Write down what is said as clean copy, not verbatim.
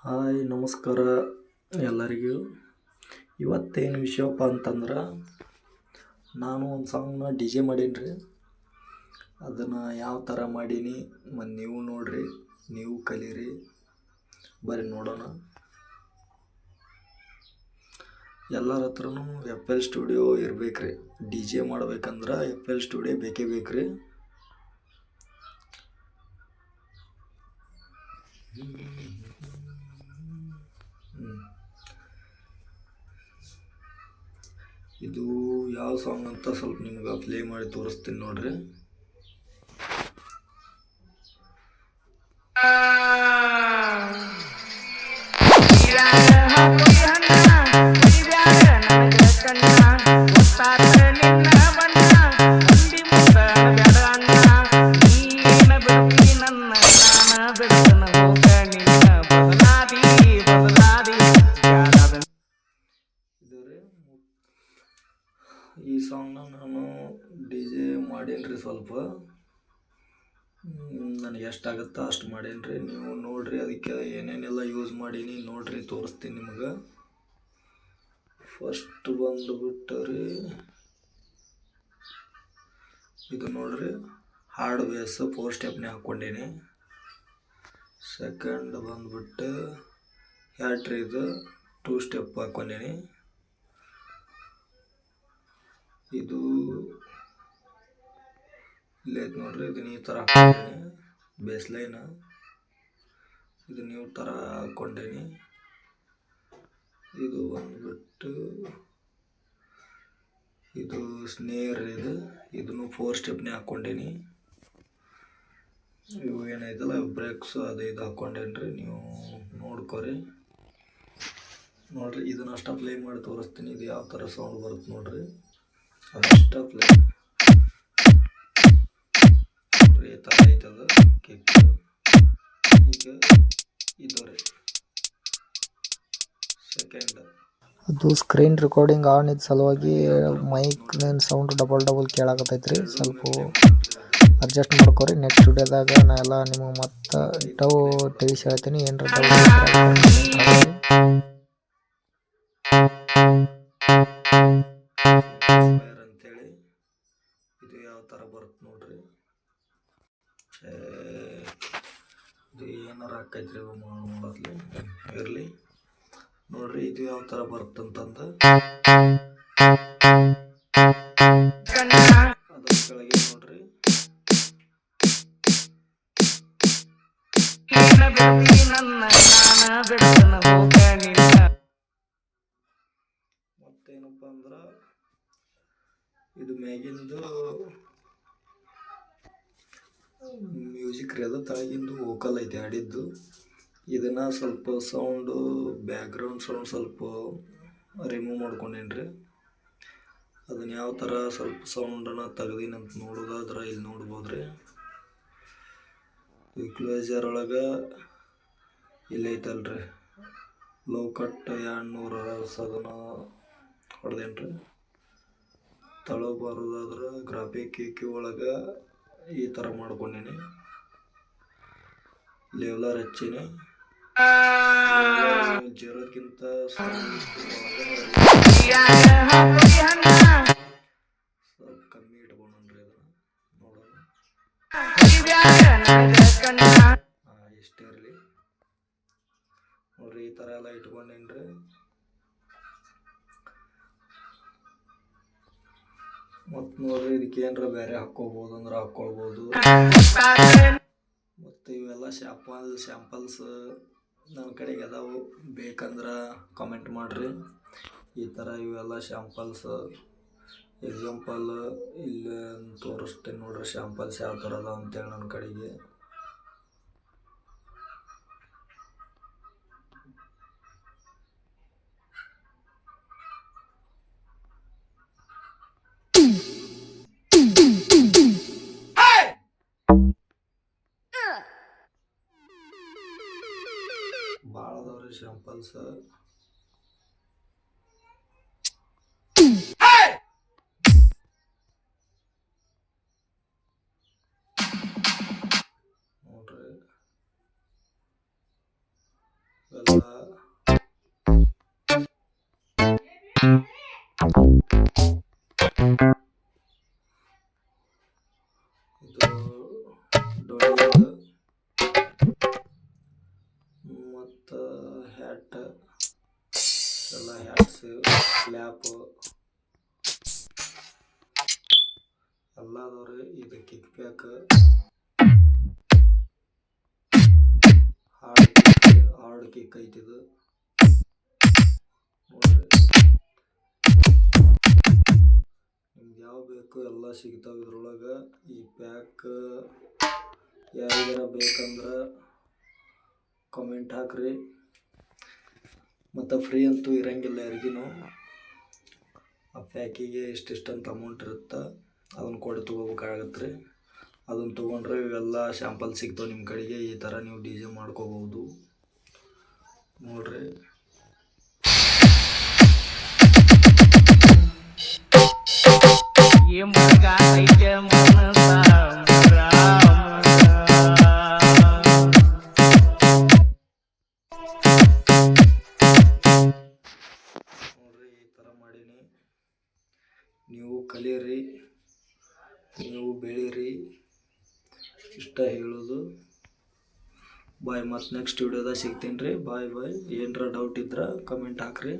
Hi ನಮಸ್ಕಾರ ಎಲ್ಲರಿಗೂ. ಇವತ್ತೇನು ವಿಷಯಪ್ಪ ಅಂತಂದ್ರೆ, ನಾನು ಒಂದು ಸಾಂಗ್ನ ಡಿ ಜೆ ಮಾಡೀನಿ ರೀ. ಅದನ್ನು ಯಾವ ಥರ ಮಾಡೀನಿ ಮತ್ತು ನೀವು ನೋಡಿರಿ, ನೀವು ಕಲೀರಿ. ಬರ್ರಿ ನೋಡೋಣ. ಎಲ್ಲರ ಹತ್ರನೂ ಎಫ್ ಎಲ್ ಸ್ಟುಡಿಯೋ ಇರ್ಬೇಕು ರೀ. ಡಿ ಜೆ ಮಾಡ್ಬೇಕಂದ್ರೆ ಎಫ್ ಎಲ್ ಸ್ಟುಡಿಯೋ ಬೇಕೇ ಬೇಕು ರೀ. ಇದು ಯಾವ ಸಾಂಗ್ ಅಂತ ಸ್ವಲ್ಪ ನಿಮ್ಗೆ ಪ್ಲೇ ಮಾಡಿ ತೋರಿಸ್ತೀನಿ ನೋಡ್ರಿ. ಈ ಸಾಂಗ್ನ ನಾನು ಡಿ ಜೆ ಮಾಡೀನಿ ರೀ. ಸ್ವಲ್ಪ ನನಗೆ ಎಷ್ಟಾಗುತ್ತೋ ಅಷ್ಟು ಮಾಡೀನಿ ರೀ. ನೀವು ನೋಡಿರಿ, ಅದಕ್ಕೆ ಏನೇನೆಲ್ಲ ಯೂಸ್ ಮಾಡೀನಿ ನೋಡಿರಿ, ತೋರಿಸ್ತೀನಿ ನಿಮಗೆ. ಫಸ್ಟ್ ಬಂದುಬಿಟ್ಟು ರೀ, ಇದು ನೋಡ್ರಿ, ಹಾರ್ಡ್ ಬೇಸ್ 4 ಸ್ಟೆಪ್ನೇ ಹಾಕ್ಕೊಂಡೀನಿ. ಸೆಕೆಂಡ್ ಬಂದುಬಿಟ್ಟು ಹ್ಯಾಟ್ರಿದು 2 ಸ್ಟೆಪ್ ಹಾಕ್ಕೊಂಡೀನಿ. ಇದು ಇಲ್ಲೈತೆ ನೋಡ್ರಿ, ಇದನ್ನ ಈ ಥರ ಹಾಕ್ಕೊಂಡೀನಿ. ಬೇಸ್ ಲೈನ್ ಇದನ್ನ ಈ ಥರ ಹಾಕ್ಕೊಂಡೀನಿ. ಇದು ಬಂದುಬಿಟ್ಟು ಇದು ಸ್ನೇರ್, ಇದನ್ನು 4 ಸ್ಟೆಪ್ನೇ ಹಾಕ್ಕೊಂಡೀನಿ. ಇವು ಏನೈತಲ್ಲ ಬ್ರೇಕ್ಸು ಅದು ಇದು ಹಾಕ್ಕೊಂಡೇನಿ ರೀ. ನೀವು ನೋಡ್ಕೊರಿ. ನೋಡಿರಿ, ಇದನ್ನ ಅಷ್ಟ ಪ್ಲೇ ಮಾಡಿ ತೋರಿಸ್ತೀನಿ. ಇದು ಯಾವ ಥರ ಸೌಂಡ್ ಬರುತ್ತೆ ನೋಡ್ರಿ. ಅದಷ್ಟ ಪ್ಲೇ ಈ ಥರ ಐತದ ಕಿಕ್. ಈಗ ಇದು ರೀ ಸೆಕೆಂಡ್. ಅದು ಸ್ಕ್ರೀನ್ ರೆಕಾರ್ಡಿಂಗ್ ಆನ್ ಇದ್ದ ಸಲುವಾಗಿ ಮೈಕ್ ಸೌಂಡ್ ಡಬಲ್ ಕೇಳಾಕತ್ತೈತ್ರಿ. ಸ್ವಲ್ಪ ಅಡ್ಜಸ್ಟ್ ಮಾಡ್ಕೊರಿ. ನೆಕ್ಸ್ಟ್ ವಿಡಿಯೋದಾಗ ನಾ ಎಲ್ಲ ನಿಮಗೆ ಮತ್ತೆ ತಿಳಿಸಿ ಹೇಳ್ತೀನಿ. ಏನರ ಅಂತೇಳಿ ಇದು ಯಾವ ಥರ ಬರುತ್ತೆ ನೋಡ್ರಿ. ಇದು ಏನಾರ ಹಾಕೈತ್ರಿ ನೋಡತ್ಲಿ ಇರಲಿ ನೋಡ್ರಿ. ಇದು ಯಾವ ಥರ ಬರುತ್ತಂತಂದು ಅದ್ರ ಕೆಳಗೆ ನೋಡ್ರಿ. ಮತ್ತೇನಪ್ಪ ಅಂದ್ರೆ, ಇದು ಮ್ಯಾಗಿಂದು ಮ್ಯೂಸಿಕ್ ರೀ. ಅದು ತಳಗಿಂದು ವೋಕಲ್ ಐತೆ ಹಾಡಿದ್ದು. ಇದನ್ನು ಸ್ವಲ್ಪ ಸೌಂಡು ಬ್ಯಾಕ್ಗ್ರೌಂಡ್ ಸೌಂಡ್ ಸ್ವಲ್ಪ ರಿಮೂವ್ ಮಾಡ್ಕೊಂಡೇನಿ ರೀ. ಅದನ್ನು ಯಾವ ಥರ ಸ್ವಲ್ಪ ಸೌಂಡನ್ನು ತೆಗ್ದೀನಂತ ನೋಡೋದಾದ್ರೆ ಇಲ್ಲಿ ನೋಡ್ಬೋದು ರೀ. ಈಕ್ವಲೈಸರ್ ಒಳಗೆ ಇಲ್ಲೈತಲ್ರಿ ಲೋ ಕಟ್ 200 ಅದನ್ನು ಹೊಡೆದೇನಿ ರೀ. ತಳ ಬರೋದಾದ್ರೆ ಗ್ರಾಫಿಕ್ ಕ್ಯೂ ಒಳಗೆ ಈ ಥರ ಮಾಡ್ಕೊಂಡೀನಿ. ಲೆವೆಲರ್ ಹಚ್ಚೀನಿ. 0ಕ್ಕಿಂತ ಸ್ವಲ್ಪ ಕಮ್ಮಿ ಇಟ್ಕೊಂಡ್ರಿ. ಅದನ್ನು ನೋಡೋಣ. ಇಷ್ಟೇ ಇರಲಿ ನೋಡ್ರಿ. ಈ ಥರ ಎಲ್ಲ ಇಟ್ಕೊಂಡೇನ್ರಿ. ಮತ್ತು ನೋಡ್ರಿ, ಇದಕ್ಕೆ ಏನಾರ ಬೇರೆ ಹಾಕ್ಕೋಬೋದು ಅಂದ್ರೆ ಹಾಕ್ಕೊಳ್ಬೋದು. ಮತ್ತು ಇವೆಲ್ಲ ಸ್ಯಾಂಪಲ್ಸ್ ನನ್ನ ಕಡೆಗೆ ಅದಾವು. ಬೇಕಂದ್ರೆ ಕಮೆಂಟ್ ಮಾಡಿರಿ. ಈ ಥರ ಇವೆಲ್ಲ ಶಾಂಪಲ್ಸ್ ಎಕ್ಸಾಂಪಲ್ ಇಲ್ಲಿ ತೋರಿಸ್ತೀನಿ ನೋಡ್ರಿ. ಶಾಂಪಲ್ಸ್ ಯಾವ ಥರ ಅದಾವ ಅಂತೇಳಿ ನನ್ನ ಕಡೆಗೆ. ಭಾಳ ಅದಾವ್ರಿ ಶಾಂಪಲ್ಸ್. ನೋಡ್ರಿ, ಇದು ಡೊಳ್ಳಿಂದು ಮತ್ತು ಹ್ಯಾಟ್ ಎಲ್ಲ ಹ್ಯಾಟ್ಸ್ ಕ್ಲ್ಯಾಪ್ ಎಲ್ಲ ಅದಾವ್ರಿ. ಇದು ಕಿಕ್ ಬ್ಯಾಕ್ ಹಾರ್ಡ್ ಕಿಕ್ ಐತಿ ಇದು ನೋಡ್ರಿ. ನಿಮ್ಗೆ ಯಾವ ಬೇಕು ಎಲ್ಲ ಸಿಗ್ತಾವೆ ಇದ್ರೊಳಗೆ. ಈ ಪ್ಯಾಕ್ ಯಾರಿಗಾರ ಬೇಕಂದ್ರೆ ಕಮೆಂಟ್ ಹಾಕ್ರಿ. ಮತ್ತು ಫ್ರೀ ಅಂತೂ ಇರಂಗಿಲ್ಲ ಯಾರಿಗೂ. ಆ ಪ್ಯಾಕಿಗೆ ಇಷ್ಟಿಷ್ಟಂತ ಅಮೌಂಟ್ ಇರುತ್ತೆ, ಅದನ್ನು ಕೊಟ್ಟು ತೊಗೋಬೇಕಾಗತ್ತೆ ರೀ. ಅದನ್ನು ತೊಗೊಂಡ್ರೆ ಇವೆಲ್ಲ ಶಾಂಪಲ್ ಸಿಗ್ತಾವೆ ನಿಮ್ಮ ಕಡೆಗೆ. ಈ ಥರ ನೀವು ಡಿ ಜೆ ಮಾಡ್ಕೋಬೋದು ನೋಡ್ರಿ. ನೋಡ್ರಿ ಈ ಥರ ಮಾಡೀನಿ. ನೀವು ಕಲೀರಿ, ನೀವು ಬೆಳೀರಿ, ಇಷ್ಟ ಹೇಳೋದು. ಬಾಯ್. ಮತ್ತು ನೆಕ್ಸ್ಟ್ ವಿಡಿಯೋದಾಗ ಸಿಗ್ತೀನಿ ರೀ. ಬಾಯ್ ಬಾಯ್. ಏನರ ಡೌಟ್ ಇದ್ರೆ ಕಮೆಂಟ್ ಹಾಕ್ರಿ.